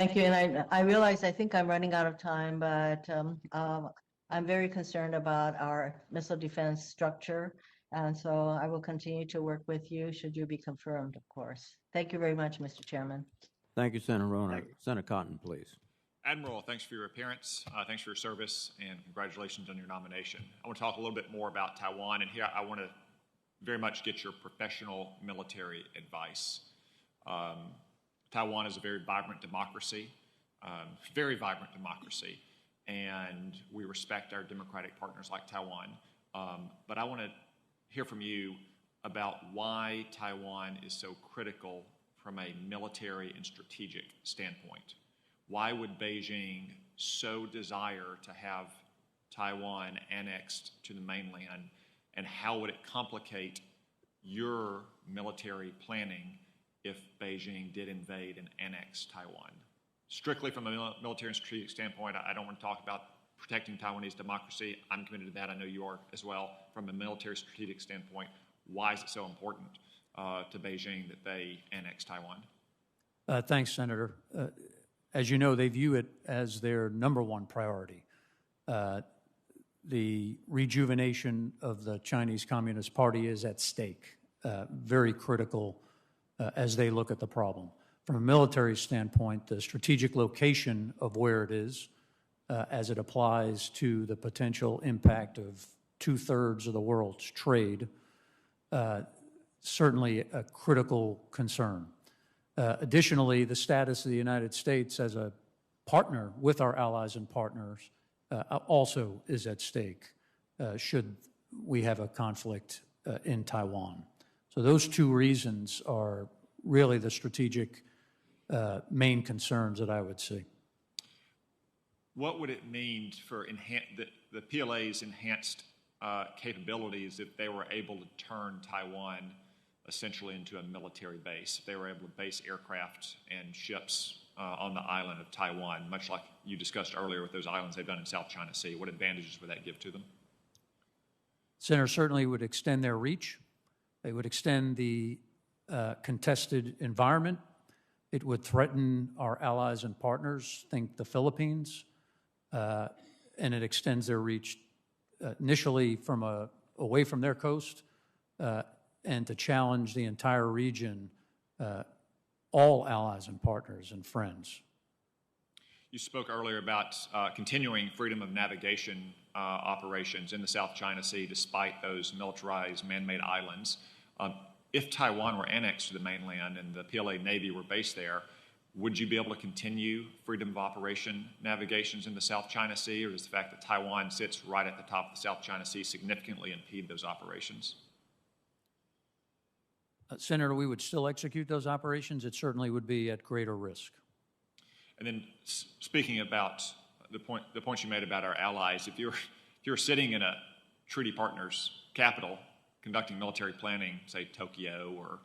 Thank you. And I realize I think I'm running out of time, but I'm very concerned about our missile defense structure. And so I will continue to work with you should you be confirmed, of course. Thank you very much, Mr. Chairman. Thank you, Senator Rona. Senator Cotton, please. Admiral, thanks for your appearance. Thanks for your service, and congratulations on your nomination. I want to talk a little bit more about Taiwan, and here I want to very much get your professional military advice. Taiwan is a very vibrant democracy, and we respect our democratic partners like Taiwan. But I want to hear from you about why Taiwan is so critical from a military and strategic standpoint. Why would Beijing so desire to have Taiwan annexed to the mainland, and how would it complicate your military planning if Beijing did invade and annex Taiwan? Strictly from a military and strategic standpoint, I don't want to talk about protecting Taiwanese democracy. I'm committed to that. I know you are as well. From a military strategic standpoint, why is it so important to Beijing that they annex Taiwan? Thanks, Senator. As you know, they view it as their number one priority. The rejuvenation of the Chinese Communist Party is at stake, very critical as they look at the problem. From a military standpoint, the strategic location of where it is, as it applies to the potential impact of 2/3 of the world's trade, certainly a critical concern. Additionally, the status of the United States as a partner with our allies and partners also is at stake should we have a conflict in Taiwan. So those two reasons are really the strategic main concerns that I would see. What would it mean for the PLA's enhanced capabilities if they were able to turn Taiwan essentially into a military base, if they were able to base aircraft and ships on the island of Taiwan, much like you discussed earlier with those islands they've done in South China Sea? What advantages would that give to them? Senator, certainly would extend their reach. They would extend the contested environment. It would threaten our allies and partners, think the Philippines, and it extends their reach initially from away from their coast and to challenge the entire region, all allies and partners and friends. You spoke earlier about continuing freedom of navigation operations in the South China Sea despite those militarized man-made islands. If Taiwan were annexed to the mainland and the PLA Navy were based there, would you be able to continue freedom of operation navigations in the South China Sea, or does the fact that Taiwan sits right at the top of the South China Sea significantly impede those operations? Senator, we would still execute those operations. It certainly would be at greater risk. And then speaking about the points you made about our allies, if you're sitting in a treaty partner's capital conducting military planning, say Tokyo or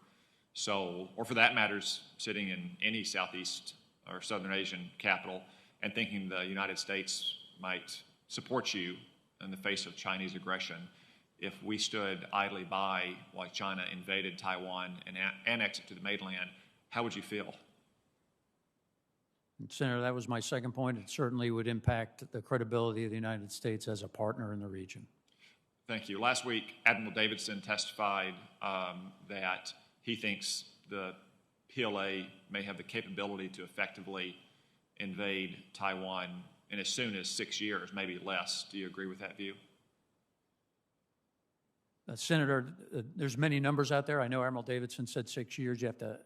Seoul, or for that matter, sitting in any Southeast or Southern Asian capital and thinking the United States might support you in the face of Chinese aggression, if we stood idly by while China invaded Taiwan and annexed it to the mainland, how would you feel? Senator, that was my second point. It certainly would impact the credibility of the United States as a partner in the region. Thank you. Last week, Admiral Davidson testified that he thinks the PLA may have the capability to effectively invade Taiwan in as soon as 6 years, maybe less. Do you agree with that view? Senator, there's many numbers out there. I know Admiral Davidson said 6 years. You have to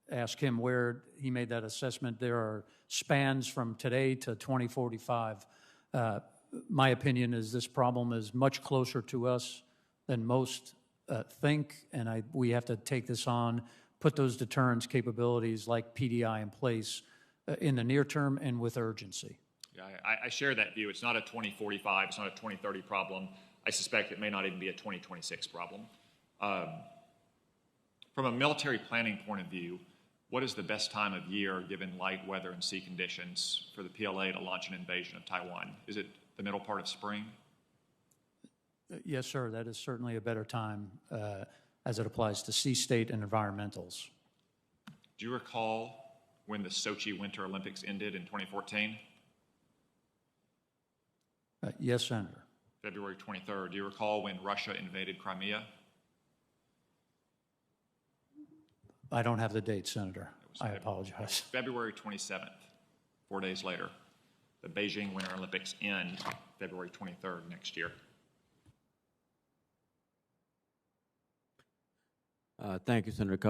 ask him where he made that assessment. There are spans from today to 2045. My opinion is this problem is much closer to us than most think, and we have to take this on, put those deterrence capabilities like PDI in place in the near term and with urgency. Yeah, I share that view. It's not a 2045, it's not a 2030 problem. I suspect it may not even be a 2026 problem. From a military planning point of view, what is the best time of year, given light weather and sea conditions, for the PLA to launch an invasion of Taiwan? Is it the middle part of spring? Yes, sir. That is certainly a better time as it applies to sea state and environmentals. Do you recall when the Sochi Winter Olympics ended in 2014? Yes, Senator. February 23rd. Do you recall when Russia invaded Crimea? I don't have the date, Senator. I Feb- apologize. February 27th, 4 days later. The Beijing Winter Olympics end February 23rd next year. Thank you, Senator